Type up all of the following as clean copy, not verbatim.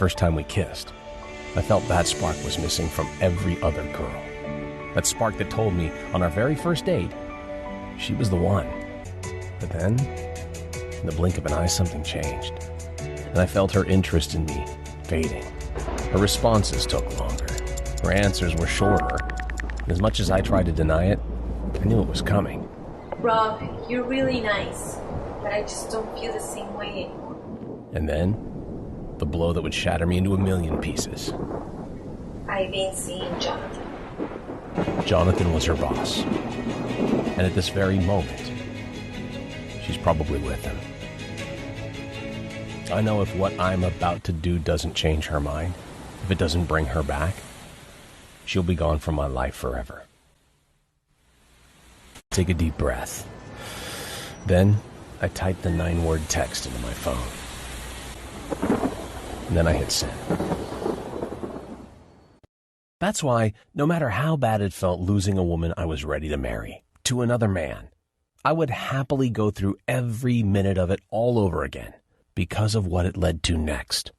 first time we kissed, I felt that spark was missing from every other girl. That spark that told me on our very first date, she was the one. But then, in the blink of an eye, something changed, and I felt her interest in me fading. Her responses took longer. Her answers were shorter. And as much as I tried to deny it, I knew it was coming. Rob, you're really nice, but I just don't feel the same way anymore. And then, the blow that would shatter me into a million pieces. I've been seeing Jonathan. Jonathan was her boss. And at this very moment, she's probably with him. I know if what I'm about to do doesn't change her mind, if it doesn't bring her back, she'll be gone from my life forever. Take a deep breath. Then I typed the 9-word text into my phone. And then I hit send. That's why, no matter how bad it felt losing a woman I was ready to marry to another man, I would happily go through every minute of it all over again because of what it led to next.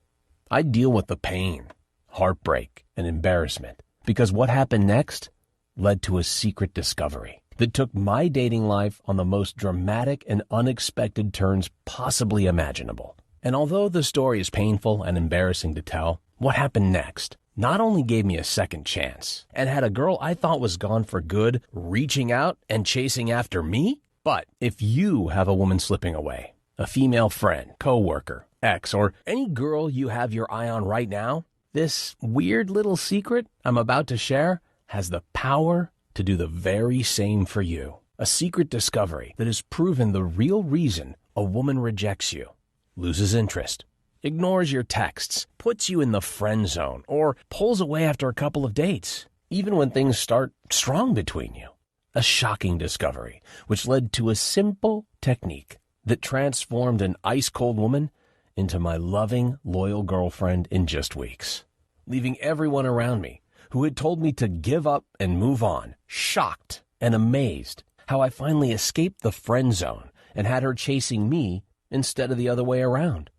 I'd deal with the pain, heartbreak, and embarrassment because what happened next led to a secret discovery that took my dating life on the most dramatic and unexpected turns possibly imaginable. And although the story is painful and embarrassing to tell, what happened next not only gave me a second chance and had a girl I thought was gone for good reaching out and chasing after me, but if you have a woman slipping away, a female friend, coworker, ex, or any girl you have your eye on right now, this weird little secret I'm about to share has the power to do the very same for you. A secret discovery that has proven the real reason a woman rejects you, loses interest, ignores your texts, puts you in the friend zone, or pulls away after a couple of dates, even when things start strong between you. A shocking discovery, which led to a simple technique that transformed an ice-cold woman into my loving, loyal girlfriend in just weeks, leaving everyone around me who had told me to give up and move on, shocked and amazed how I finally escaped the friend zone and had her chasing me instead of the other way around.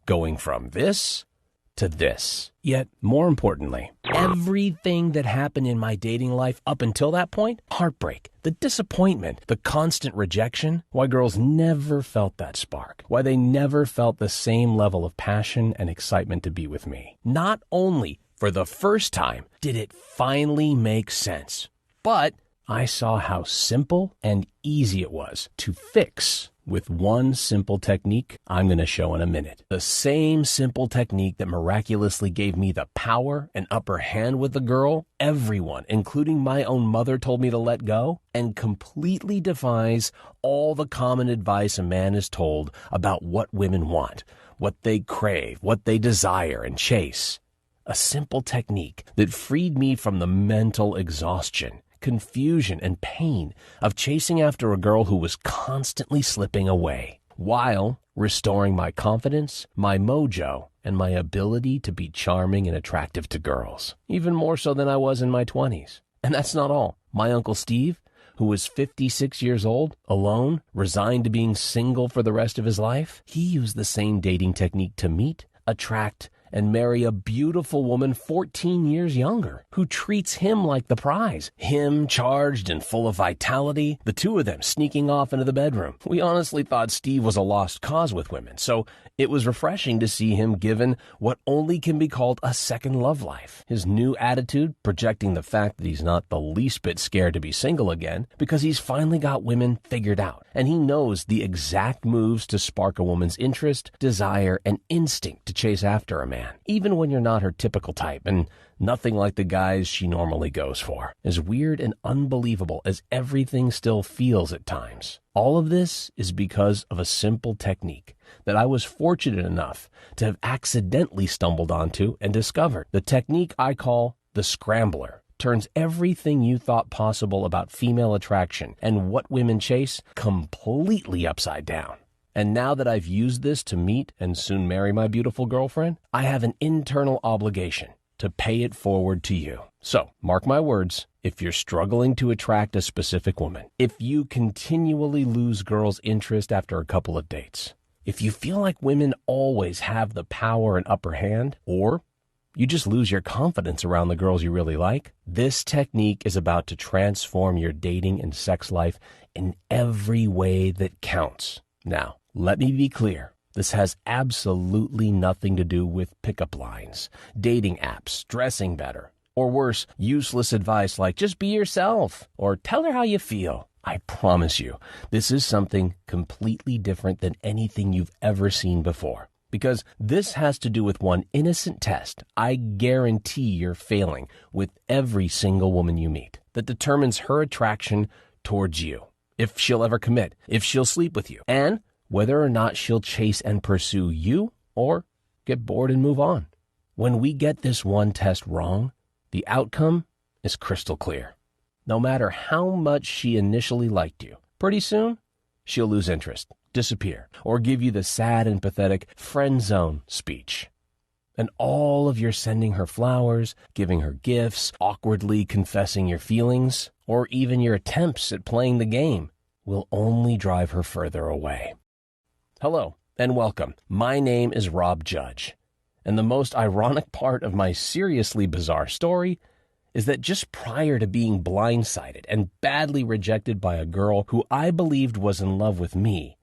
Going from this to this. Yet, more importantly, everything that happened in my dating life up until that point, heartbreak, the disappointment, the constant rejection, why girls never felt that spark, why they never felt the same level of passion and excitement to be with me. Not only for the first time did it finally make sense, but I saw how simple and easy it was to fix with one simple technique I'm going to show in a minute. The same simple technique that miraculously gave me the power and upper hand with the girl everyone, including my own mother, told me to let go, and completely defies all the common advice a man is told about what women want, what they crave, what they desire and chase. A simple technique that freed me from the mental exhaustion, confusion, and pain of chasing after a girl who was constantly slipping away, while restoring my confidence, my mojo, and my ability to be charming and attractive to girls, even more so than I was in my 20s. And that's not all. My Uncle Steve, who was 56 years old, alone, resigned to being single for the rest of his life, he used the same dating technique to meet, attract, and marry a beautiful woman 14 years younger, who treats him like the prize. Him charged and full of vitality, the two of them sneaking off into the bedroom. We honestly thought Steve was a lost cause with women, so it was refreshing to see him given what only can be called a second love life. His new attitude projecting the fact that he's not the least bit scared to be single again because he's finally got women figured out, and he knows the exact moves to spark a woman's interest, desire, and instinct to chase after a man, even when you're not her typical type and nothing like the guys she normally goes for. As weird and unbelievable as everything still feels at times, all of this is because of a simple technique that I was fortunate enough to have accidentally stumbled onto and discovered. The technique I call the Scrambler turns everything you thought possible about female attraction and what women chase completely upside down. And now that I've used this to meet and soon marry my beautiful girlfriend, I have an internal obligation to pay it forward to you. So, mark my words, if you're struggling to attract a specific woman, if you continually lose girls' interest after a couple of dates, If you feel like women always have the power and upper hand, or you just lose your confidence around the girls you really like, this technique is about to transform your dating and sex life in every way that counts. Now, let me be clear. This has absolutely nothing to do with pickup lines, dating apps, dressing better, or worse, useless advice like just be yourself or tell her how you feel. I promise you, this is something completely different than anything you've ever seen before. Because this has to do with one innocent test I guarantee you're failing with every single woman you meet that determines her attraction towards you, if she'll ever commit, if she'll sleep with you, and whether or not she'll chase and pursue you or get bored and move on. When we get this one test wrong, the outcome is crystal clear. No matter how much she initially liked you, pretty soon she'll lose interest, disappear, or give you the sad and pathetic friend zone speech. And all of your sending her flowers, giving her gifts, awkwardly confessing your feelings, or even your attempts at playing the game will only drive her further away. Hello, and welcome. My name is Rob Judge, and the most ironic part of my seriously bizarre story is that just prior to being blindsided and badly rejected by a girl who I believed was in love with me,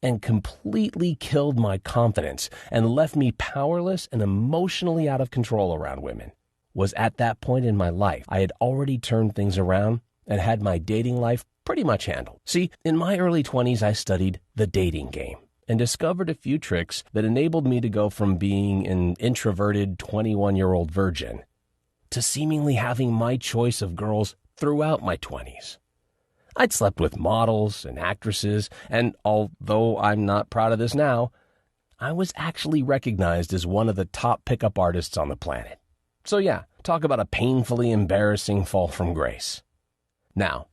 and completely killed my confidence and left me powerless and emotionally out of control around women, was at that point in my life I had already turned things around and had my dating life pretty much handled. See, in my early 20s, I studied the dating game and discovered a few tricks that enabled me to go from being an introverted 21-year-old virgin to seemingly having my choice of girls throughout my 20s. I'd slept with models and actresses, and although I'm not proud of this now, I was actually recognized as one of the top pickup artists on the planet. So yeah, talk about a painfully embarrassing fall from grace. Now,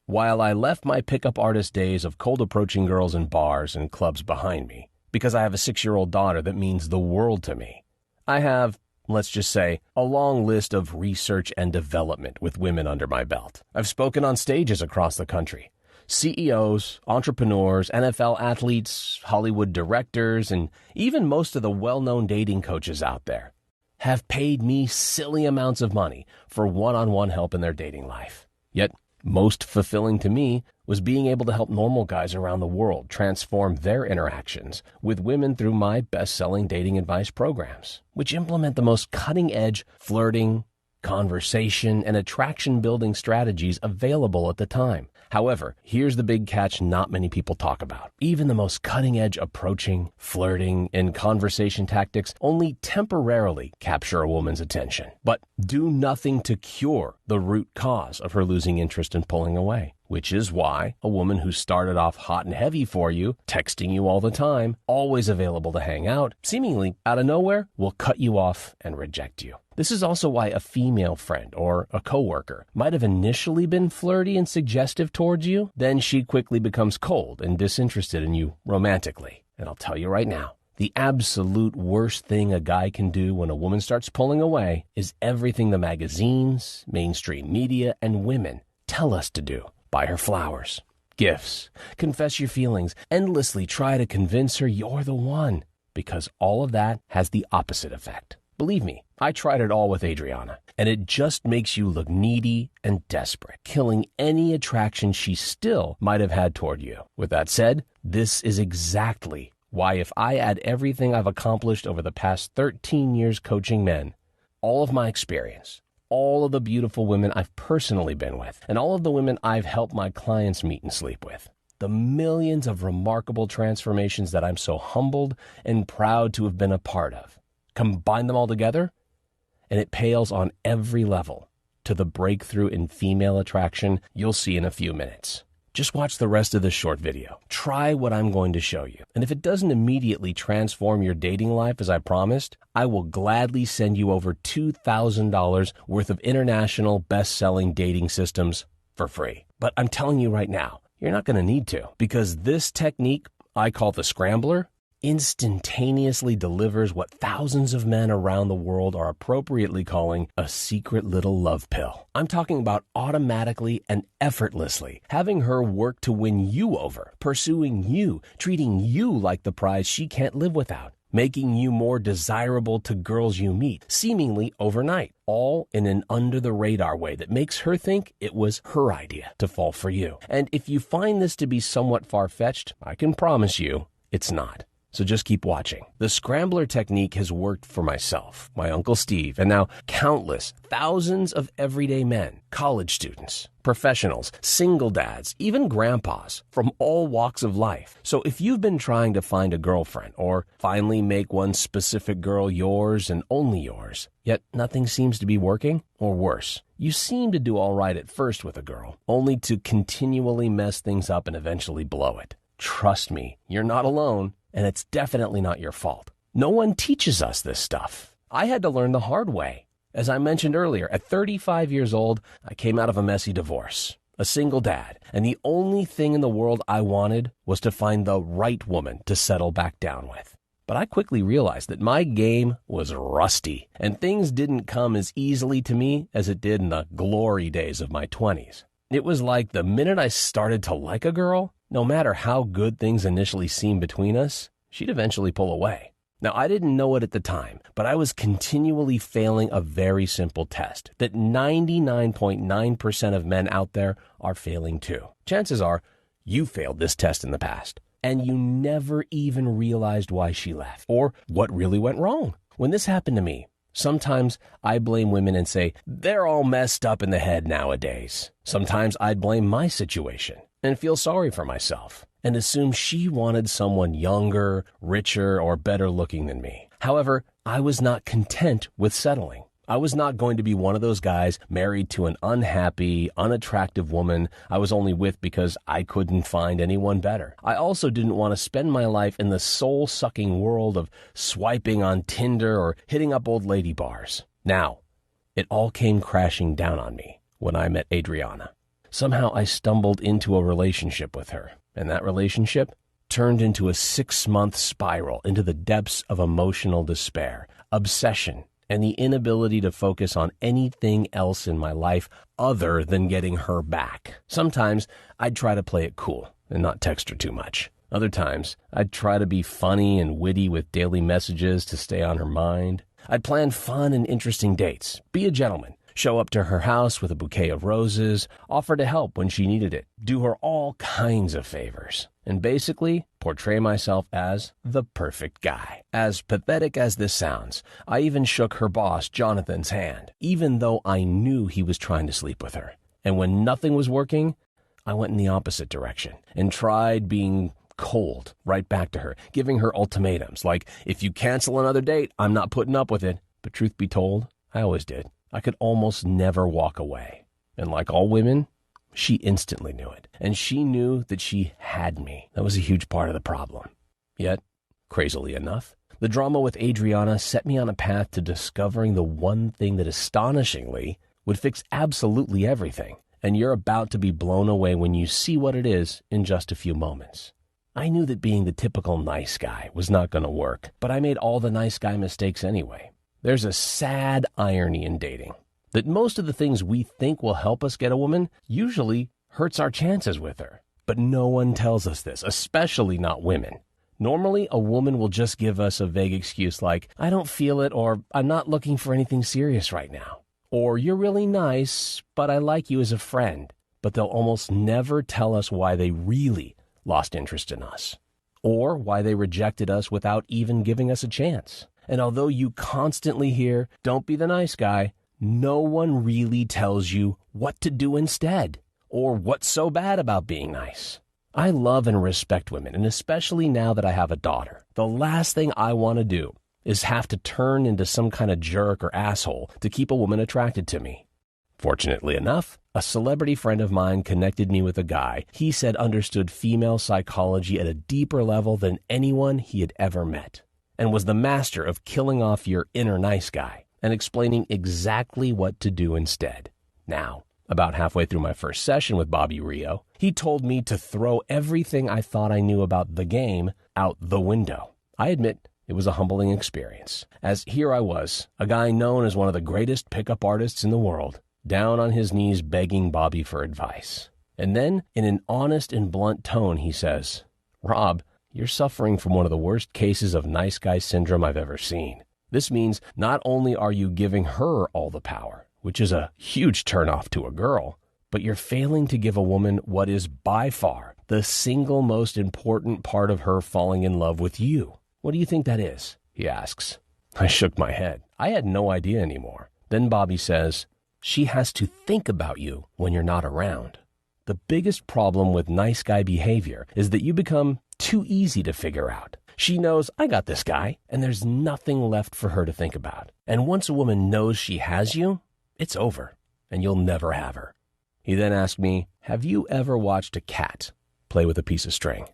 while I left my pickup artist days of cold approaching girls in bars and clubs behind me, because I have a 6-year-old daughter that means the world to me, I have, let's just say, a long list of research and development with women under my belt. I've spoken on stages across the country. CEOs, entrepreneurs, NFL athletes, Hollywood directors, and even most of the well-known dating coaches out there have paid me silly amounts of money for one-on-one help in their dating life. Yet, most fulfilling to me was being able to help normal guys around the world transform their interactions with women through my best-selling dating advice programs, which implement the most cutting-edge flirting, conversation, and attraction-building strategies available at the time. However, here's the big catch not many people talk about. Even the most cutting-edge approaching, flirting, and conversation tactics only temporarily capture a woman's attention, but do nothing to cure the root cause of her losing interest and pulling away. Which is why a woman who started off hot and heavy for you, texting you all the time, always available to hang out, seemingly out of nowhere, will cut you off and reject you. This is also why a female friend or a coworker might have initially been flirty and suggestive towards you, then she quickly becomes cold and disinterested in you romantically. And I'll tell you right now, the absolute worst thing a guy can do when a woman starts pulling away is everything the magazines, mainstream media, and women tell us to do. Buy her flowers, gifts, confess your feelings, endlessly try to convince her you're the one, because all of that has the opposite effect. Believe me, I tried it all with Adriana, and it just makes you look needy and desperate, killing any attraction she still might have had toward you. With that said, this is exactly why if I add everything I've accomplished over the past 13 years coaching men, all of my experience, all of the beautiful women I've personally been with, and all of the women I've helped my clients meet and sleep with, the millions of remarkable transformations that I'm so humbled and proud to have been a part of, combine them all together, and it pales on every level to the breakthrough in female attraction you'll see in a few minutes. Just watch the rest of this short video. Try what I'm going to show you. And if it doesn't immediately transform your dating life as I promised, I will gladly send you over $2,000 worth of international best-selling dating systems for free. But I'm telling you right now, you're not going to need to, because this technique I call the Scrambler instantaneously delivers what thousands of men around the world are appropriately calling a secret little love pill. I'm talking about automatically and effortlessly having her work to win you over, pursuing you, treating you like the prize she can't live without, making you more desirable to girls you meet, seemingly overnight, all in an under-the-radar way that makes her think it was her idea to fall for you. And if you find this to be somewhat far-fetched, I can promise you it's not. So just keep watching. The Scrambler technique has worked for myself, my Uncle Steve, and now countless, thousands of everyday men, college students, professionals, single dads, even grandpas from all walks of life. So if you've been trying to find a girlfriend or finally make one specific girl yours and only yours, yet nothing seems to be working, or worse, you seem to do all right at first with a girl, only to continually mess things up and eventually blow it. Trust me, you're not alone. And it's definitely not your fault. No one teaches us this stuff. I had to learn the hard way. As I mentioned earlier, at 35 years old, I came out of a messy divorce, a single dad, and the only thing in the world I wanted was to find the right woman to settle back down with. But I quickly realized that my game was rusty, and things didn't come as easily to me as it did in the glory days of my 20s. It was like the minute I started to like a girl, no matter how good things initially seemed between us, she'd eventually pull away. Now, I didn't know it at the time, but I was continually failing a very simple test that 99.9% of men out there are failing too. Chances are you failed this test in the past, and you never even realized why she left or what really went wrong. When this happened to me, sometimes I blame women and say, they're all messed up in the head nowadays. Sometimes I'd blame my situation and feel sorry for myself and assume she wanted someone younger, richer, or better looking than me. However, I was not content with settling. I was not going to be one of those guys married to an unhappy, unattractive woman I was only with because I couldn't find anyone better. I also didn't want to spend my life in the soul-sucking world of swiping on Tinder or hitting up old lady bars. Now, it all came crashing down on me when I met Adriana. Somehow I stumbled into a relationship with her, and that relationship turned into a 6-month spiral into the depths of emotional despair, obsession, and the inability to focus on anything else in my life other than getting her back. Sometimes I'd try to play it cool and not text her too much. Other times, I'd try to be funny and witty with daily messages to stay on her mind. I'd plan fun and interesting dates, be a gentleman, show up to her house with a bouquet of roses, offer to help when she needed it, do her all kinds of favors, and basically portray myself as the perfect guy. As pathetic as this sounds, I even shook her boss, Jonathan's, hand, even though I knew he was trying to sleep with her. And when nothing was working, I went in the opposite direction and tried being cold right back to her, giving her ultimatums like, if you cancel another date, I'm not putting up with it. But truth be told, I always did. I could almost never walk away. And like all women, she instantly knew it. And she knew that she had me. That was a huge part of the problem. Yet, crazily enough, the drama with Adriana set me on a path to discovering the one thing that astonishingly would fix absolutely everything. And you're about to be blown away when you see what it is in just a few moments. I knew that being the typical nice guy was not going to work, but I made all the nice guy mistakes anyway. There's a sad irony in dating, that most of the things we think will help us get a woman usually hurts our chances with her. But no one tells us this, especially not women. Normally, a woman will just give us a vague excuse like, I don't feel it, or I'm not looking for anything serious right now. Or you're really nice, but I like you as a friend. But they'll almost never tell us why they really lost interest in us, or why they rejected us without even giving us a chance. And although you constantly hear, don't be the nice guy, no one really tells you what to do instead, or what's so bad about being nice. I love and respect women, and especially now that I have a daughter. The last thing I want to do is have to turn into some kind of jerk or asshole to keep a woman attracted to me. Fortunately enough, a celebrity friend of mine connected me with a guy he said understood female psychology at a deeper level than anyone he had ever met, and was the master of killing off your inner nice guy and explaining exactly what to do instead. Now, about halfway through my first session with Bobby Rio, he told me to throw everything I thought I knew about the game out the window. I admit it was a humbling experience, as here I was, a guy known as one of the greatest pickup artists in the world, down on his knees begging Bobby for advice. And then, in an honest and blunt tone, he says, "Rob, you're suffering from one of the worst cases of nice guy syndrome I've ever seen. This means not only are you giving her all the power, which is a huge turnoff to a girl, but you're failing to give a woman what is by far the single most important part of her falling in love with you. What do you think that is?" he asks. I shook my head. I had no idea anymore. Then Bobby says, "She has to think about you when you're not around. The biggest problem with nice guy behavior is that you become too easy to figure out. She knows, I got this guy, and there's nothing left for her to think about. And once a woman knows she has you, it's over, and you'll never have her." He then asked me, "Have you ever watched a cat play with a piece of string?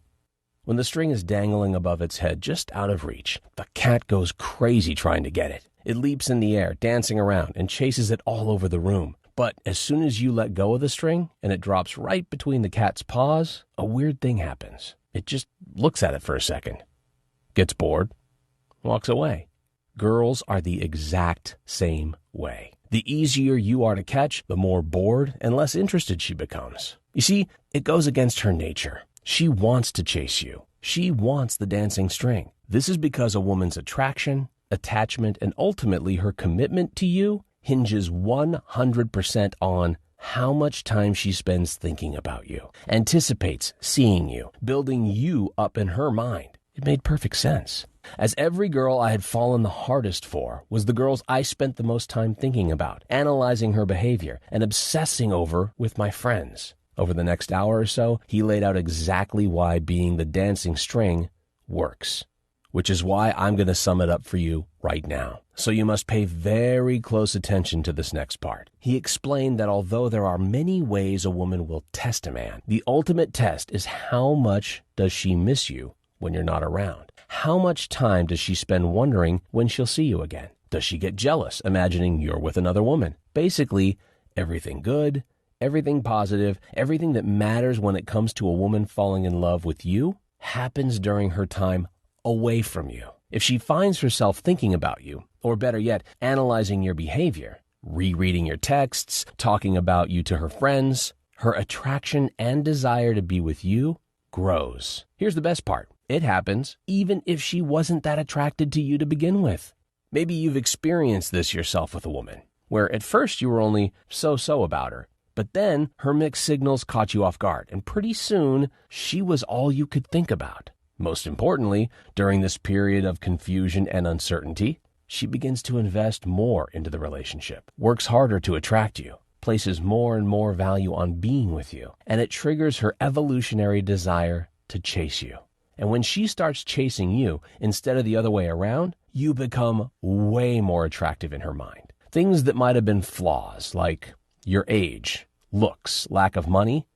When the string is dangling above its head just out of reach, the cat goes crazy trying to get it. It leaps in the air, dancing around, and chases it all over the room. But as soon as you let go of the string and it drops right between the cat's paws, a weird thing happens. It just looks at it for a second, gets bored, walks away." Girls are the exact same way. The easier you are to catch, the more bored and less interested she becomes. You see, it goes against her nature. She wants to chase you. She wants the dancing string. This is because a woman's attraction, attachment, and ultimately her commitment to you hinges 100% on how much time she spends thinking about you, anticipates seeing you, building you up in her mind. It made perfect sense, as every girl I had fallen the hardest for was the girls I spent the most time thinking about, analyzing her behavior, and obsessing over with my friends. Over the next hour or so, he laid out exactly why being the dancing string works, which is why I'm going to sum it up for you right now. So you must pay very close attention to this next part. He explained that although there are many ways a woman will test a man, the ultimate test is how much does she miss you when you're not around? How much time does she spend wondering when she'll see you again? Does she get jealous, imagining you're with another woman? Basically, everything good, everything positive, everything that matters when it comes to a woman falling in love with you happens during her time away from you. If she finds herself thinking about you, or better yet, analyzing your behavior, rereading your texts, talking about you to her friends, her attraction and desire to be with you grows. Here's the best part. It happens even if she wasn't that attracted to you to begin with. Maybe you've experienced this yourself with a woman, where at first you were only so-so about her, but then her mixed signals caught you off guard, and pretty soon she was all you could think about. Most importantly, during this period of confusion and uncertainty, she begins to invest more into the relationship, works harder to attract you, places more and more value on being with you, and it triggers her evolutionary desire to chase you. And when she starts chasing you instead of the other way around, you become way more attractive in her mind. Things that might have been flaws, like your age, looks, lack of money,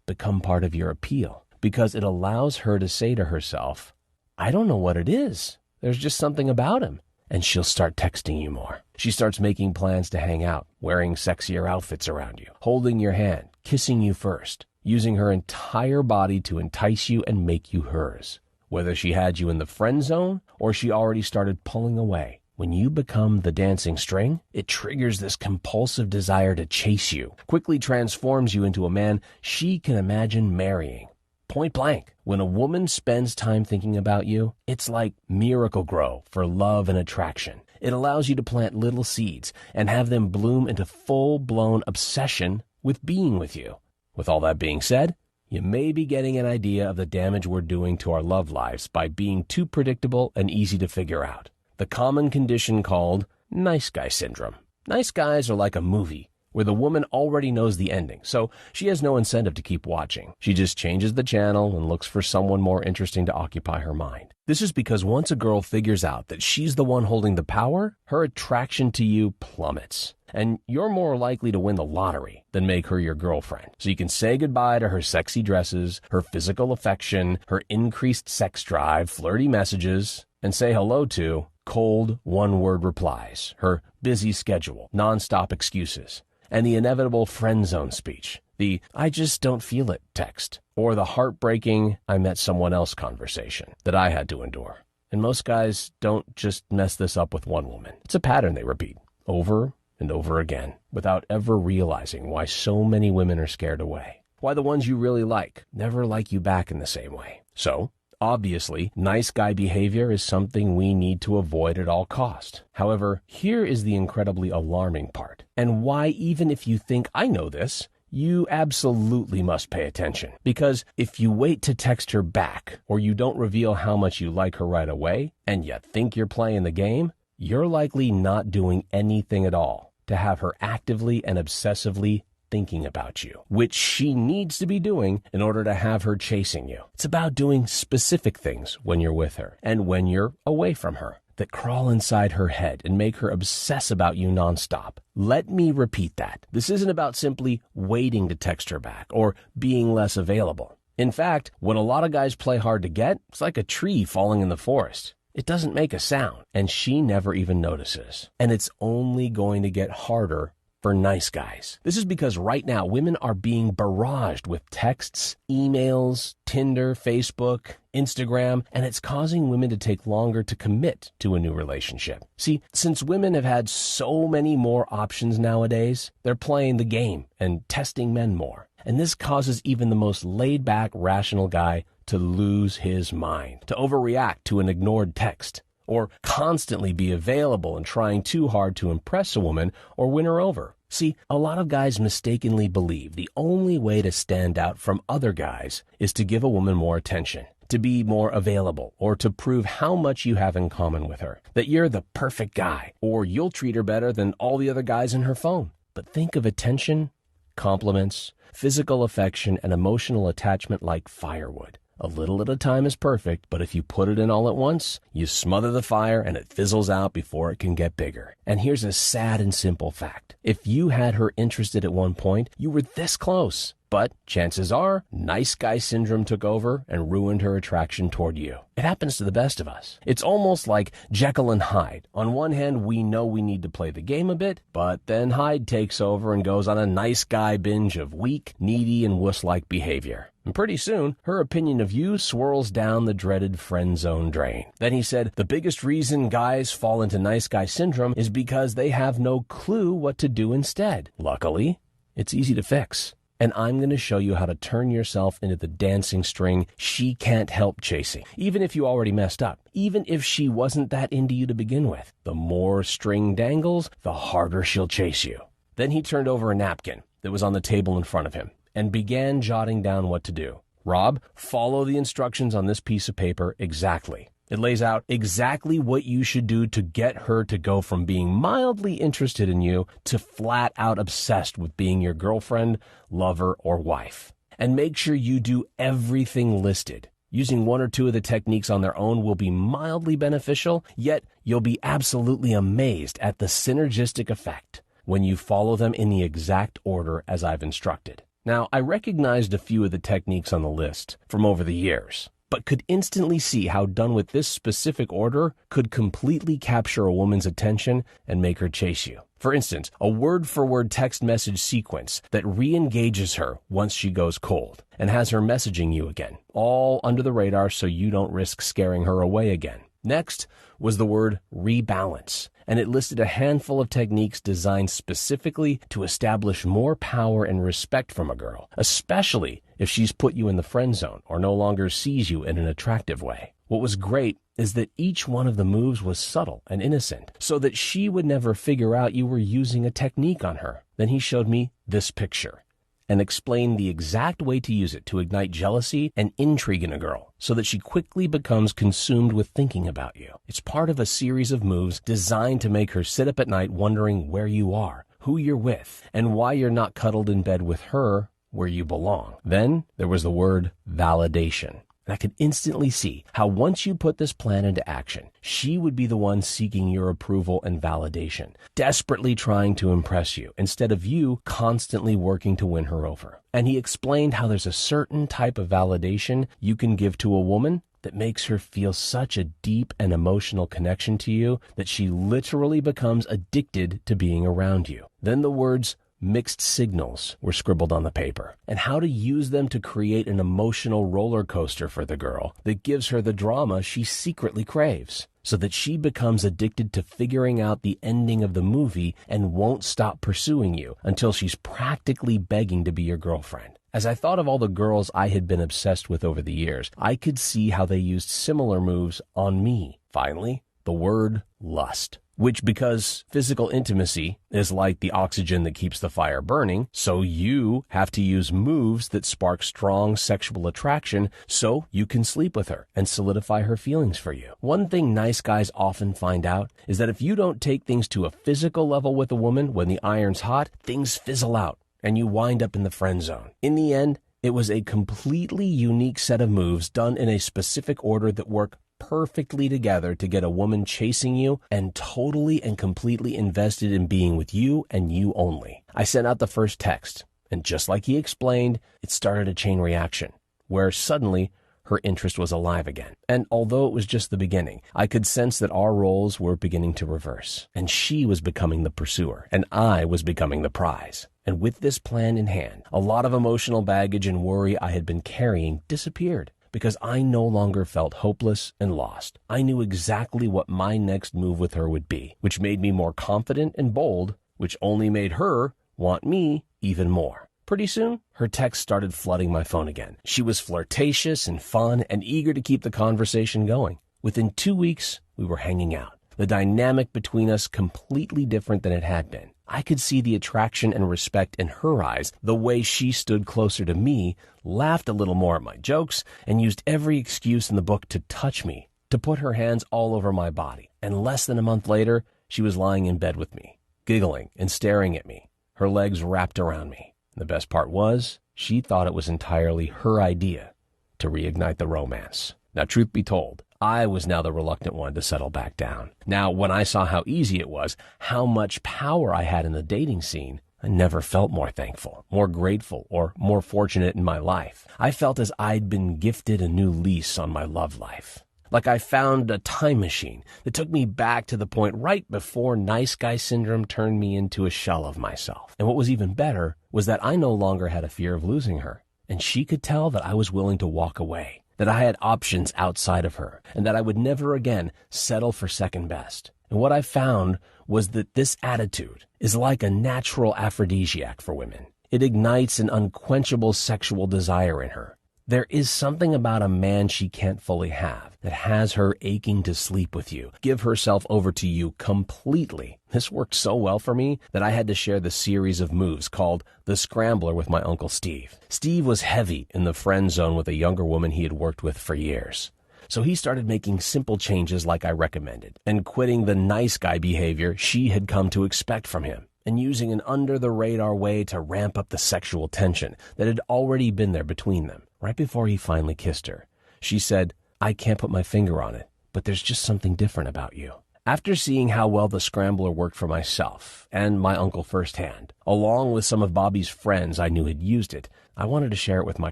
become part of your appeal, because it allows her to say to herself, "I don't know what it is. There's just something about him." And she'll start texting you more. She starts making plans to hang out, wearing sexier outfits around you, holding your hand, kissing you first, using her entire body to entice you and make you hers. Whether she had you in the friend zone or she already started pulling away, when you become the dancing string, it triggers this compulsive desire to chase you, quickly transforms you into a man she can imagine marrying. Point blank, when a woman spends time thinking about you, it's like Miracle-Gro for love and attraction. It allows you to plant little seeds and have them bloom into full-blown obsession with being with you. With all that being said, you may be getting an idea of the damage we're doing to our love lives by being too predictable and easy to figure out. The common condition called nice guy syndrome. Nice guys are like a movie where the woman already knows the ending, so she has no incentive to keep watching. She just changes the channel and looks for someone more interesting to occupy her mind. This is because once a girl figures out that she's the one holding the power, her attraction to you plummets, and you're more likely to win the lottery than make her your girlfriend. So you can say goodbye to her sexy dresses, her physical affection, her increased sex drive, flirty messages, and say hello to cold, one-word replies, her busy schedule, nonstop excuses, and the inevitable friend zone speech, the "I just don't feel it" text, or the heartbreaking "I met someone else" conversation that I had to endure. And most guys don't just mess this up with one woman. It's a pattern they repeat over and over again without ever realizing why so many women are scared away. Why the ones you really like never like you back in the same way. So, obviously, nice guy behavior is something we need to avoid at all costs. However, here is the incredibly alarming part, and why even if you think I know this, you absolutely must pay attention. Because if you wait to text her back, or you don't reveal how much you like her right away, and you think you're playing the game, you're likely not doing anything at all to have her actively and obsessively thinking about you, which she needs to be doing in order to have her chasing you. It's about doing specific things when you're with her and when you're away from her that crawl inside her head and make her obsess about you nonstop. Let me repeat that. This isn't about simply waiting to text her back or being less available. In fact, when a lot of guys play hard to get, it's like a tree falling in the forest. It doesn't make a sound, and she never even notices. And it's only going to get harder for nice guys. This is because right now women are being barraged with texts, emails, Tinder, Facebook, Instagram, and it's causing women to take longer to commit to a new relationship. See, since women have had so many more options nowadays, they're playing the game and testing men more. And this causes even the most laid-back, rational guy to lose his mind, to overreact to an ignored text, or constantly be available and trying too hard to impress a woman or win her over. See, a lot of guys mistakenly believe the only way to stand out from other guys is to give a woman more attention, to be more available, or to prove how much you have in common with her, that you're the perfect guy, or you'll treat her better than all the other guys in her phone. But think of attention, compliments, physical affection, and emotional attachment like firewood. A little at a time is perfect, but if you put it in all at once, you smother the fire and it fizzles out before it can get bigger. And here's a sad and simple fact. If you had her interested at one point, you were this close. But chances are, nice guy syndrome took over and ruined her attraction toward you. It happens to the best of us. It's almost like Jekyll and Hyde. On one hand, we know we need to play the game a bit, but then Hyde takes over and goes on a nice guy binge of weak, needy, and wuss-like behavior. And pretty soon, her opinion of you swirls down the dreaded friend zone drain. Then he said, the biggest reason guys fall into nice guy syndrome is because they have no clue what to do instead. Luckily, it's easy to fix. And I'm going to show you how to turn yourself into the dancing string she can't help chasing. Even if you already messed up. Even if she wasn't that into you to begin with. The more string dangles, the harder she'll chase you. Then he turned over a napkin that was on the table in front of him and began jotting down what to do. Rob, follow the instructions on this piece of paper exactly. It lays out exactly what you should do to get her to go from being mildly interested in you to flat out obsessed with being your girlfriend, lover, or wife. And make sure you do everything listed. Using one or two of the techniques on their own will be mildly beneficial, yet you'll be absolutely amazed at the synergistic effect when you follow them in the exact order as I've instructed. Now, I recognized a few of the techniques on the list from over the years, but could instantly see how done with this specific order could completely capture a woman's attention and make her chase you. For instance, a word-for-word text message sequence that re-engages her once she goes cold and has her messaging you again, all under the radar so you don't risk scaring her away again. Next was the word rebalance, and it listed a handful of techniques designed specifically to establish more power and respect from a girl, especially if she's put you in the friend zone or no longer sees you in an attractive way. What was great is that each one of the moves was subtle and innocent, so that she would never figure out you were using a technique on her. Then he showed me this picture and explained the exact way to use it to ignite jealousy and intrigue in a girl so that she quickly becomes consumed with thinking about you. It's part of a series of moves designed to make her sit up at night wondering where you are, who you're with, and why you're not cuddled in bed with her where you belong. Then there was the word validation. And I could instantly see how once you put this plan into action, she would be the one seeking your approval and validation, desperately trying to impress you, instead of you constantly working to win her over. And he explained how there's a certain type of validation you can give to a woman that makes her feel such a deep and emotional connection to you that she literally becomes addicted to being around you. Then the words mixed signals were scribbled on the paper, and how to use them to create an emotional roller coaster for the girl that gives her the drama she secretly craves, so that she becomes addicted to figuring out the ending of the movie and won't stop pursuing you until she's practically begging to be your girlfriend. As I thought of all the girls I had been obsessed with over the years, I could see how they used similar moves on me. Finally, the word lust, which, because physical intimacy is like the oxygen that keeps the fire burning, so you have to use moves that spark strong sexual attraction so you can sleep with her and solidify her feelings for you. One thing nice guys often find out is that if you don't take things to a physical level with a woman when the iron's hot, things fizzle out and you wind up in the friend zone. In the end, it was a completely unique set of moves done in a specific order that work perfectly together to get a woman chasing you and totally and completely invested in being with you and you only. I sent out the first text, and just like he explained, it started a chain reaction, where suddenly her interest was alive again. And although it was just the beginning, I could sense that our roles were beginning to reverse, and she was becoming the pursuer, and I was becoming the prize. And with this plan in hand, a lot of emotional baggage and worry I had been carrying disappeared, because I no longer felt hopeless and lost. I knew exactly what my next move with her would be, which made me more confident and bold, which only made her want me even more. Pretty soon, her texts started flooding my phone again. She was flirtatious and fun and eager to keep the conversation going. Within 2 weeks, we were hanging out. The dynamic between us completely different than it had been. I could see the attraction and respect in her eyes, the way she stood closer to me, laughed a little more at my jokes, and used every excuse in the book to touch me, to put her hands all over my body. And less than a month later, she was lying in bed with me, giggling and staring at me, her legs wrapped around me. And the best part was, she thought it was entirely her idea to reignite the romance. Now, truth be told, I was now the reluctant one to settle back down. Now, when I saw how easy it was, how much power I had in the dating scene, I never felt more thankful, more grateful, or more fortunate in my life. I felt as I'd been gifted a new lease on my love life. Like I found a time machine that took me back to the point right before nice guy syndrome turned me into a shell of myself. And what was even better was that I no longer had a fear of losing her, and she could tell that I was willing to walk away, that I had options outside of her, and that I would never again settle for second best. And what I found was that this attitude is like a natural aphrodisiac for women. It ignites an unquenchable sexual desire in her. There is something about a man she can't fully have that has her aching to sleep with you, give herself over to you completely. This worked so well for me that I had to share the series of moves called The Scrambler with my Uncle Steve. Steve was heavy in the friend zone with a younger woman he had worked with for years. So he started making simple changes like I recommended, and quitting the nice guy behavior she had come to expect from him, and using an under-the-radar way to ramp up the sexual tension that had already been there between them. Right before he finally kissed her, she said, "I can't put my finger on it, but there's just something different about you." After seeing how well the Scrambler worked for myself and my uncle firsthand, along with some of Bobby's friends I knew had used it, I wanted to share it with my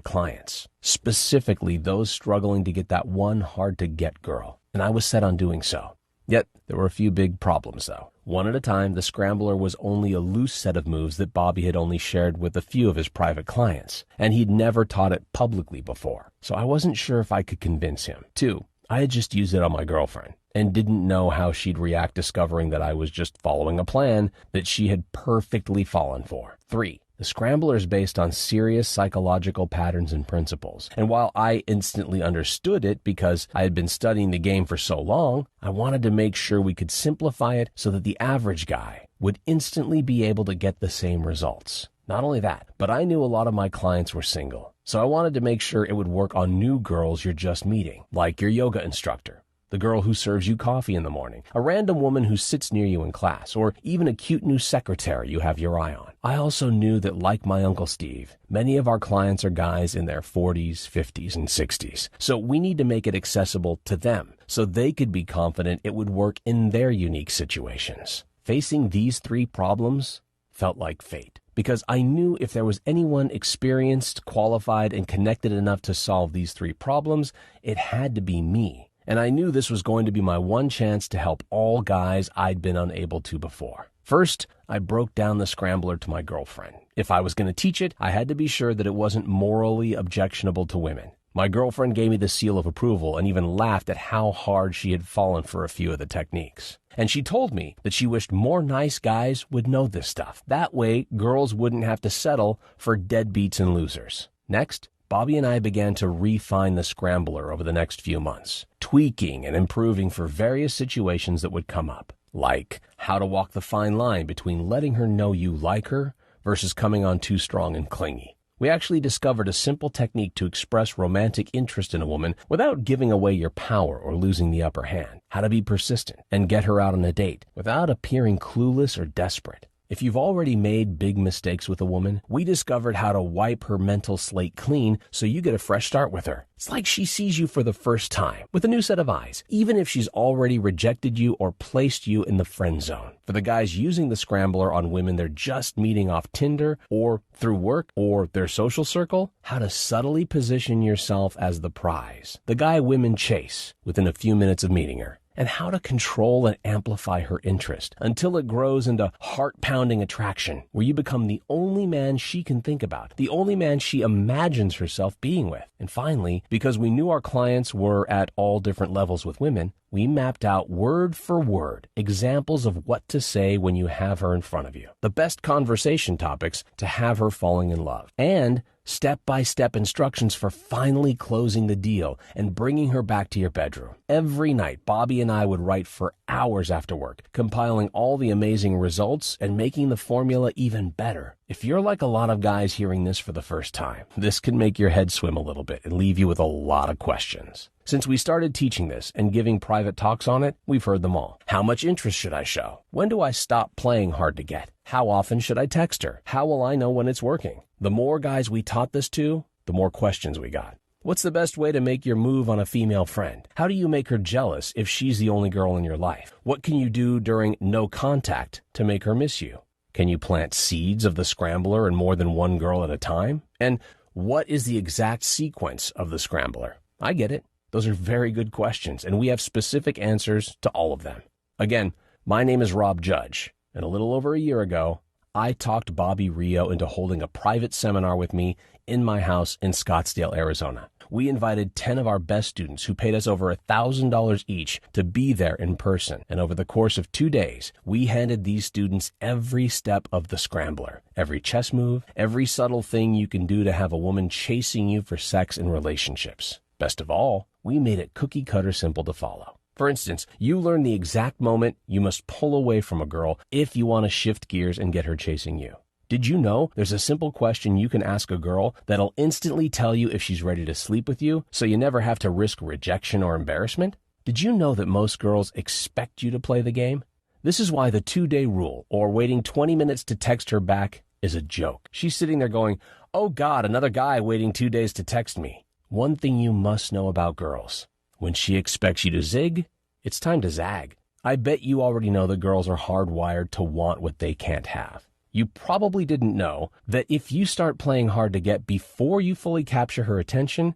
clients, specifically those struggling to get that one hard-to-get girl, and I was set on doing so. Yet, there were a few big problems, though. One at a time, the Scrambler was only a loose set of moves that Bobby had only shared with a few of his private clients, and he'd never taught it publicly before, so I wasn't sure if I could convince him. 2, I had just used it on my girlfriend, and didn't know how she'd react discovering that I was just following a plan that she had perfectly fallen for. 3, the Scrambler is based on serious psychological patterns and principles. And while I instantly understood it because I had been studying the game for so long, I wanted to make sure we could simplify it so that the average guy would instantly be able to get the same results. Not only that, but I knew a lot of my clients were single. So I wanted to make sure it would work on new girls you're just meeting, like your yoga instructor, the girl who serves you coffee in the morning, a random woman who sits near you in class, or even a cute new secretary you have your eye on. I also knew that, like my Uncle Steve, many of our clients are guys in their 40s, 50s, and 60s. So we need to make it accessible to them so they could be confident it would work in their unique situations. Facing these 3 problems felt like fate, because I knew if there was anyone experienced, qualified, and connected enough to solve these 3 problems, it had to be me. and I knew this was going to be my one chance to help all guys I'd been unable to before. First, I broke down the scrambler to my girlfriend. If I was going to teach it, I had to be sure that it wasn't morally objectionable to women. My girlfriend gave me the seal of approval and even laughed at how hard she had fallen for a few of the techniques. And she told me that she wished more nice guys would know this stuff. That way, girls wouldn't have to settle for deadbeats and losers. Next, Bobby and I began to refine the scrambler over the next few months, tweaking and improving for various situations that would come up, like how to walk the fine line between letting her know you like her versus coming on too strong and clingy. We actually discovered a simple technique to express romantic interest in a woman without giving away your power or losing the upper hand. How to be persistent and get her out on a date without appearing clueless or desperate. If you've already made big mistakes with a woman, we discovered how to wipe her mental slate clean so you get a fresh start with her. It's like she sees you for the first time with a new set of eyes, even if she's already rejected you or placed you in the friend zone. For the guys using the scrambler on women they're just meeting off Tinder or through work or their social circle, how to subtly position yourself as the prize, the guy women chase within a few minutes of meeting her. And how to control and amplify her interest until it grows into heart-pounding attraction, where you become the only man she can think about, the only man she imagines herself being with. And finally, because we knew our clients were at all different levels with women, we mapped out word for word examples of what to say when you have her in front of you, the best conversation topics to have her falling in love, and step-by-step instructions for finally closing the deal and bringing her back to your bedroom. Every night, Bobby and I would write for hours after work, compiling all the amazing results and making the formula even better. If you're like a lot of guys hearing this for the first time, this can make your head swim a little bit and leave you with a lot of questions. Since we started teaching this and giving private talks on it, we've heard them all. How much interest should I show? When do I stop playing hard to get? How often should I text her? How will I know when it's working? The more guys we taught this to, the more questions we got. What's the best way to make your move on a female friend? How do you make her jealous if she's the only girl in your life? What can you do during no contact to make her miss you? Can you plant seeds of the scrambler in more than one girl at a time? And what is the exact sequence of the scrambler? I get it. Those are very good questions, and we have specific answers to all of them. Again, my name is Rob Judge, and a little over a year ago, I talked Bobby Rio into holding a private seminar with me in my house in Scottsdale, Arizona. We invited 10 of our best students who paid us over $1,000 each to be there in person. And over the course of 2 days, we handed these students every step of the scrambler, every chess move, every subtle thing you can do to have a woman chasing you for sex and relationships. Best of all, we made it cookie-cutter simple to follow. For instance, you learn the exact moment you must pull away from a girl if you want to shift gears and get her chasing you. Did you know there's a simple question you can ask a girl that'll instantly tell you if she's ready to sleep with you, so you never have to risk rejection or embarrassment? Did you know that most girls expect you to play the game? This is why the 2-day rule, or waiting 20 minutes to text her back, is a joke. She's sitting there going, "Oh God, another guy waiting 2 days to text me." One thing you must know about girls: when she expects you to zig, it's time to zag. I bet you already know that girls are hardwired to want what they can't have. You probably didn't know that if you start playing hard to get before you fully capture her attention,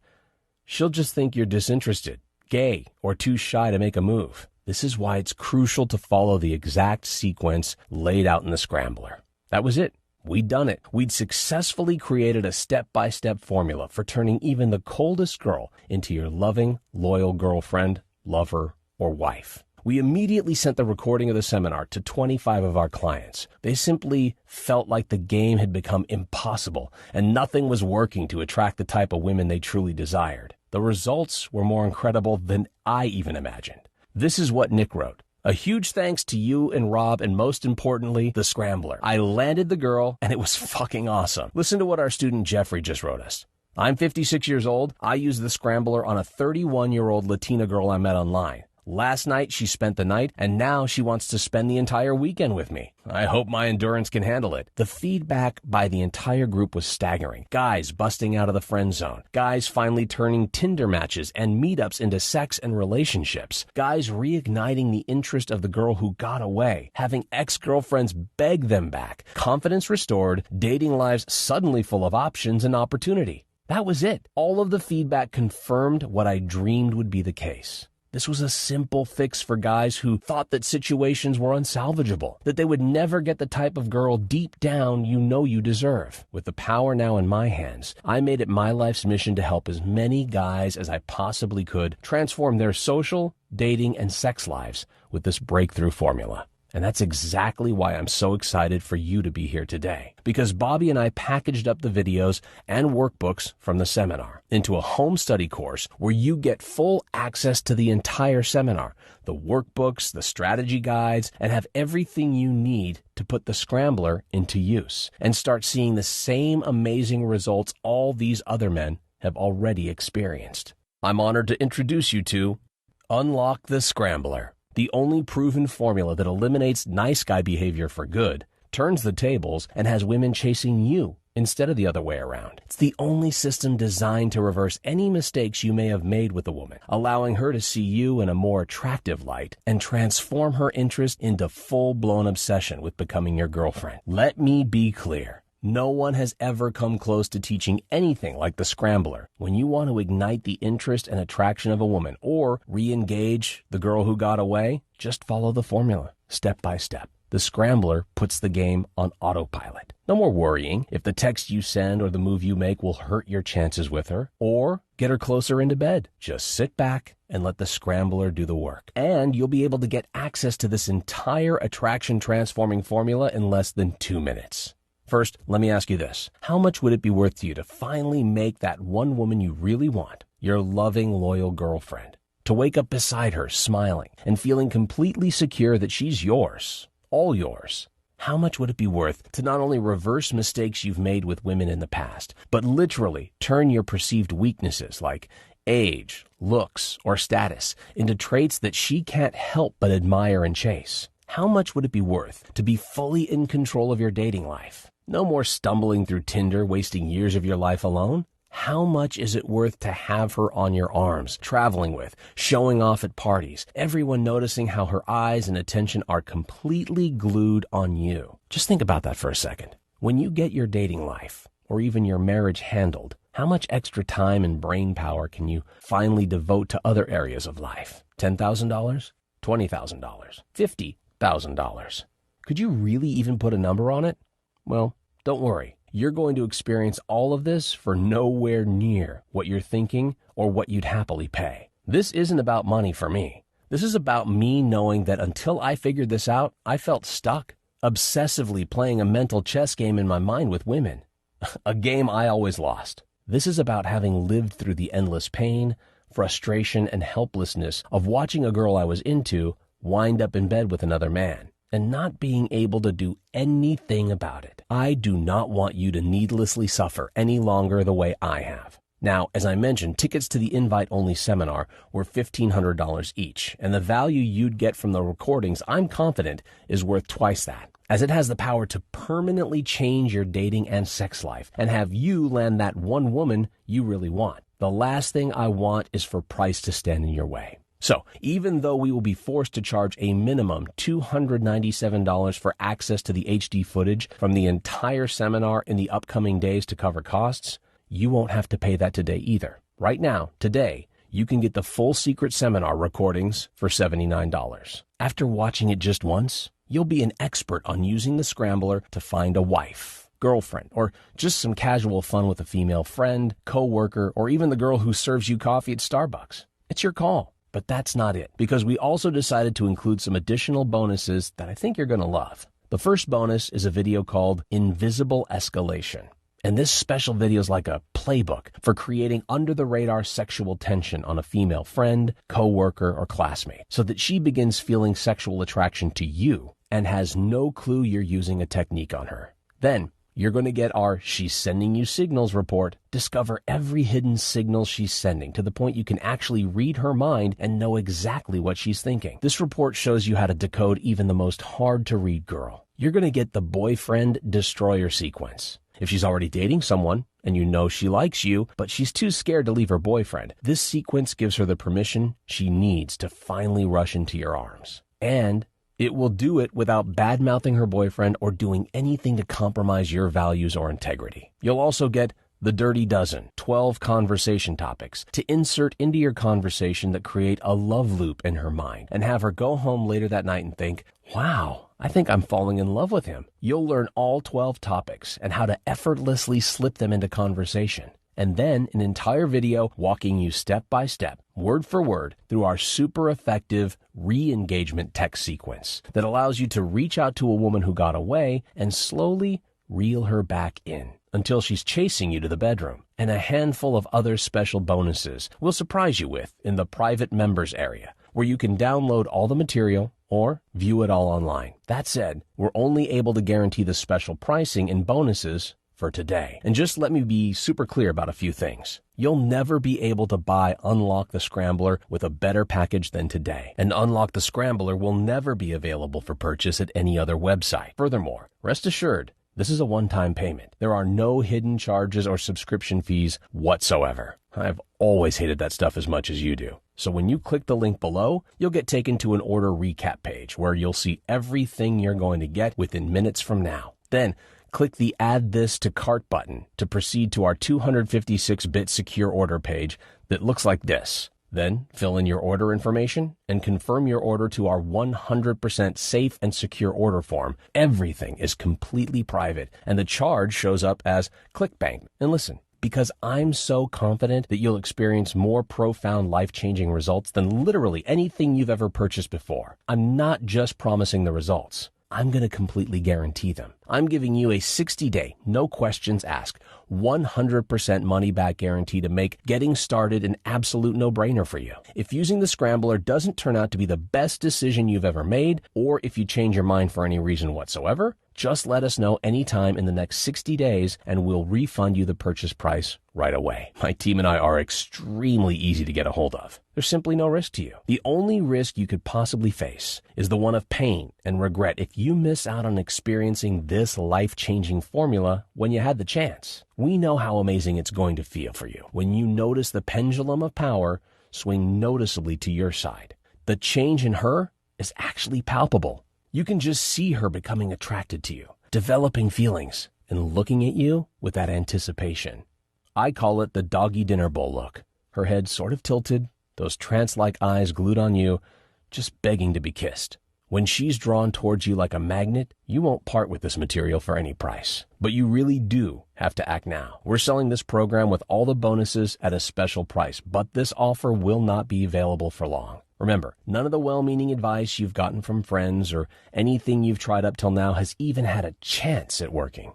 she'll just think you're disinterested, gay, or too shy to make a move. This is why it's crucial to follow the exact sequence laid out in the scrambler. That was it. We'd done it. We'd successfully created a step-by-step formula for turning even the coldest girl into your loving, loyal girlfriend, lover, or wife. We immediately sent the recording of the seminar to 25 of our clients. They simply felt like the game had become impossible and nothing was working to attract the type of women they truly desired. The results were more incredible than I even imagined. This is what Nick wrote. A huge thanks to you and Rob, and most importantly, the scrambler. I landed the girl, and it was fucking awesome. Listen to what our student Jeffrey just wrote us. I'm 56 years old. I used the scrambler on a 31-year-old Latina girl I met online. Last night, she spent the night, and now she wants to spend the entire weekend with me. I hope my endurance can handle it. The feedback by the entire group was staggering. Guys busting out of the friend zone. Guys finally turning Tinder matches and meetups into sex and relationships. Guys reigniting the interest of the girl who got away. Having ex-girlfriends beg them back. Confidence restored. Dating lives suddenly full of options and opportunity. That was it. All of the feedback confirmed what I dreamed would be the case. This was a simple fix for guys who thought that situations were unsalvageable, that they would never get the type of girl deep down you know you deserve. With the power now in my hands, I made it my life's mission to help as many guys as I possibly could transform their social, dating, and sex lives with this breakthrough formula. And that's exactly why I'm so excited for you to be here today. Because Bobby and I packaged up the videos and workbooks from the seminar into a home study course where you get full access to the entire seminar, the workbooks, the strategy guides, and have everything you need to put the Scrambler into use and start seeing the same amazing results all these other men have already experienced. I'm honored to introduce you to Unlock the Scrambler, the only proven formula that eliminates nice guy behavior for good, turns the tables, and has women chasing you instead of the other way around. It's the only system designed to reverse any mistakes you may have made with a woman, allowing her to see you in a more attractive light and transform her interest into full-blown obsession with becoming your girlfriend. Let me be clear. No one has ever come close to teaching anything like the Scrambler. When you want to ignite the interest and attraction of a woman or re-engage the girl who got away, just follow the formula, step by step. The Scrambler puts the game on autopilot. No more worrying if the text you send or the move you make will hurt your chances with her or get her closer into bed. Just sit back and let the Scrambler do the work. And you'll be able to get access to this entire attraction transforming formula in less than 2 minutes. First, let me ask you this. How much would it be worth to you to finally make that one woman you really want your loving, loyal girlfriend? To wake up beside her, smiling, and feeling completely secure that she's yours, all yours. How much would it be worth to not only reverse mistakes you've made with women in the past, but literally turn your perceived weaknesses like age, looks, or status into traits that she can't help but admire and chase? How much would it be worth to be fully in control of your dating life? No more stumbling through Tinder, wasting years of your life alone. How much is it worth to have her on your arms, traveling with, showing off at parties, everyone noticing how her eyes and attention are completely glued on you? Just think about that for a second. When you get your dating life, or even your marriage handled, how much extra time and brain power can you finally devote to other areas of life? $10,000? $20,000? $50,000? Could you really even put a number on it? Well, don't worry. You're going to experience all of this for nowhere near what you're thinking or what you'd happily pay. This isn't about money for me. This is about me knowing that until I figured this out, I felt stuck, obsessively playing a mental chess game in my mind with women, a game I always lost. This is about having lived through the endless pain, frustration, and helplessness of watching a girl I was into wind up in bed with another man and not being able to do anything about it. I do not want you to needlessly suffer any longer the way I have. Now, as I mentioned, tickets to the invite-only seminar were $1,500 each, and the value you'd get from the recordings, I'm confident, is worth twice that, as it has the power to permanently change your dating and sex life and have you land that one woman you really want. The last thing I want is for price to stand in your way. So, even though we will be forced to charge a minimum $297 for access to the HD footage from the entire seminar in the upcoming days to cover costs, you won't have to pay that today either. Right now, today, you can get the full secret seminar recordings for $79. After watching it just once, you'll be an expert on using the Scrambler to find a wife, girlfriend, or just some casual fun with a female friend, coworker, or even the girl who serves you coffee at Starbucks. It's your call. But that's not it, because we also decided to include some additional bonuses that I think you're going to love. The first bonus is a video called Invisible Escalation. And this special video is like a playbook for creating under-the-radar sexual tension on a female friend, coworker, or classmate, so that she begins feeling sexual attraction to you and has no clue you're using a technique on her. Then, you're going to get our She's Sending You Signals report. Discover every hidden signal she's sending to the point you can actually read her mind and know exactly what she's thinking. This report shows you how to decode even the most hard-to-read girl. You're going to get the boyfriend destroyer sequence. If she's already dating someone and you know she likes you, but she's too scared to leave her boyfriend, this sequence gives her the permission she needs to finally rush into your arms. And it will do it without bad-mouthing her boyfriend or doing anything to compromise your values or integrity. You'll also get The Dirty Dozen, 12 conversation topics to insert into your conversation that create a love loop in her mind and have her go home later that night and think, wow, I think I'm falling in love with him. You'll learn all 12 topics and how to effortlessly slip them into conversation. And then an entire video walking you step by step, word for word, through our super effective re-engagement text sequence that allows you to reach out to a woman who got away and slowly reel her back in until she's chasing you to the bedroom. And a handful of other special bonuses we'll surprise you with in the private members area, where you can download all the material or view it all online. That said, we're only able to guarantee the special pricing and bonuses for today. And just let me be super clear about a few things. You'll never be able to buy Unlock the Scrambler with a better package than today. And Unlock the Scrambler will never be available for purchase at any other website. Furthermore, rest assured, this is a one-time payment. There are no hidden charges or subscription fees whatsoever. I've always hated that stuff as much as you do. So when you click the link below, you'll get taken to an order recap page where you'll see everything you're going to get within minutes from now. Then, click the Add This to Cart button to proceed to our 256-bit secure order page that looks like this. Then, fill in your order information and confirm your order to our 100% safe and secure order form. Everything is completely private, and the charge shows up as ClickBank. And listen, because I'm so confident that you'll experience more profound life-changing results than literally anything you've ever purchased before, I'm not just promising the results. I'm going to completely guarantee them. I'm giving you a 60-day, no questions asked, 100% money-back guarantee to make getting started an absolute no-brainer for you. If using the Scrambler doesn't turn out to be the best decision you've ever made, or if you change your mind for any reason whatsoever, just let us know anytime in the next 60 days and we'll refund you the purchase price right away. My team and I are extremely easy to get a hold of. There's simply no risk to you. The only risk you could possibly face is the one of pain and regret if you miss out on experiencing this life-changing formula when you had the chance. We know how amazing it's going to feel for you when you notice the pendulum of power swing noticeably to your side. The change in her is actually palpable. You can just see her becoming attracted to you, developing feelings, and looking at you with that anticipation. I call it the doggy dinner bowl look. Her head sort of tilted, those trance-like eyes glued on you, just begging to be kissed. When she's drawn towards you like a magnet, you won't part with this material for any price. But you really do have to act now. We're selling this program with all the bonuses at a special price, but this offer will not be available for long. Remember, none of the well-meaning advice you've gotten from friends or anything you've tried up till now has even had a chance at working.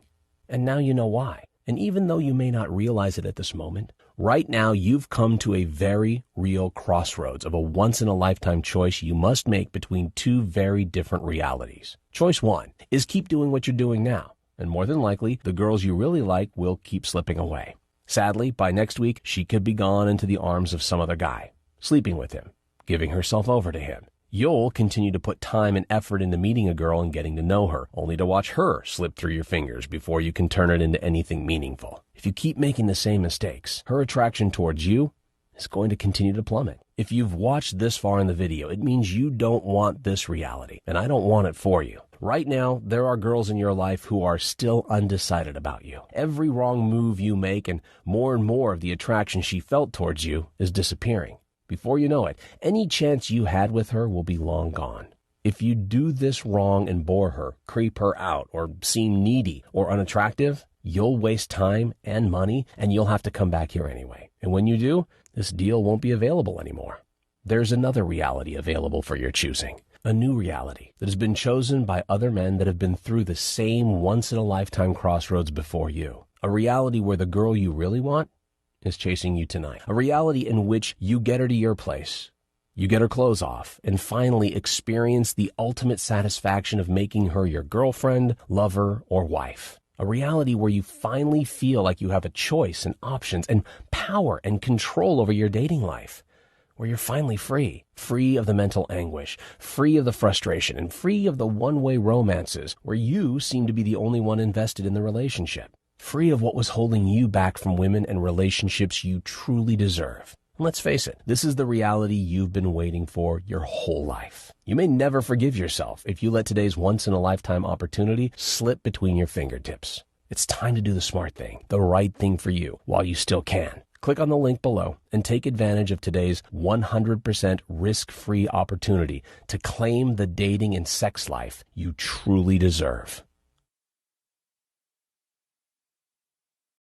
And now you know why. And even though you may not realize it at this moment, right now you've come to a very real crossroads of a once-in-a-lifetime choice you must make between two very different realities. Choice one is keep doing what you're doing now, and more than likely, the girls you really like will keep slipping away. Sadly, by next week, she could be gone into the arms of some other guy, sleeping with him, giving herself over to him. You'll continue to put time and effort into meeting a girl and getting to know her, only to watch her slip through your fingers before you can turn it into anything meaningful. If you keep making the same mistakes, her attraction towards you is going to continue to plummet. If you've watched this far in the video, it means you don't want this reality, and I don't want it for you. Right now, there are girls in your life who are still undecided about you. Every wrong move you make and more of the attraction she felt towards you is disappearing. Before you know it, any chance you had with her will be long gone. If you do this wrong and bore her, creep her out, or seem needy or unattractive, you'll waste time and money, and you'll have to come back here anyway. And when you do, this deal won't be available anymore. There's another reality available for your choosing. A new reality that has been chosen by other men that have been through the same once-in-a-lifetime crossroads before you. A reality where the girl you really want is chasing you tonight. A reality in which you get her to your place, you get her clothes off, and finally experience the ultimate satisfaction of making her your girlfriend, lover, or wife. A reality where you finally feel like you have a choice and options and power and control over your dating life. Where you're finally free. Free of the mental anguish, free of the frustration, and free of the one-way romances where you seem to be the only one invested in the relationship. Free of what was holding you back from women and relationships you truly deserve. And let's face it, this is the reality you've been waiting for your whole life. You may never forgive yourself if you let today's once-in-a-lifetime opportunity slip between your fingertips. It's time to do the smart thing, the right thing for you, while you still can. Click on the link below and take advantage of today's 100% risk-free opportunity to claim the dating and sex life you truly deserve.